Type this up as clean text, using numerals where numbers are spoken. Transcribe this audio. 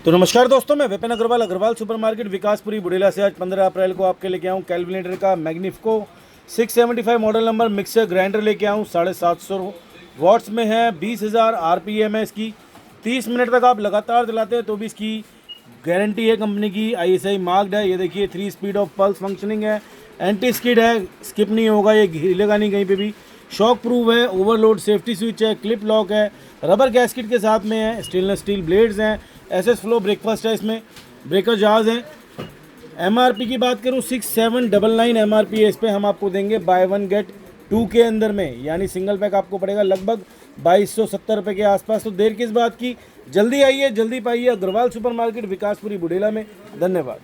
तो नमस्कार दोस्तों, मैं विपिन अग्रवाल अग्रवाल सुपरमार्केट विकासपुरी बुढ़ेला से आज 15 अप्रैल को आपके लेके आऊँ कैलकुलेटर का मैग्निफिको 675 मॉडल नंबर मिक्सर ग्राइंडर लेके आऊँ। 750 वॉट्स में है, 20,000 आरपीएम है इसकी। 30 मिनट तक आप लगातार चलाते हैं तो भी इसकी गारंटी है कंपनी की, आईएसआई मार्क्ड है। ये देखिए 3 स्पीड ऑफ पल्स फंक्शनिंग है, एंटी स्किड है, स्किप नहीं होगा, ये हिलेगा नहीं कहीं पे भी। शॉक प्रूफ है, ओवरलोड सेफ्टी स्विच है, क्लिप लॉक है, रबर गैस्केट के साथ में है, स्टेनलेस स्टील ब्लेड्स हैं, एसएस फ्लो ब्रेकफास्ट है, इसमें ब्रेकर जार्स हैं। एमआरपी की बात करूं 6799 एमआरपी है इस पर। हम आपको देंगे बाय वन गेट 2 के अंदर में, यानी सिंगल पैक आपको पड़ेगा लगभग 2270 रुपये के आसपास। तो देर किस बात की, जल्दी आइए, जल्दी पाइए अग्रवाल सुपरमार्केट विकासपुरी बुढ़ेला में। धन्यवाद।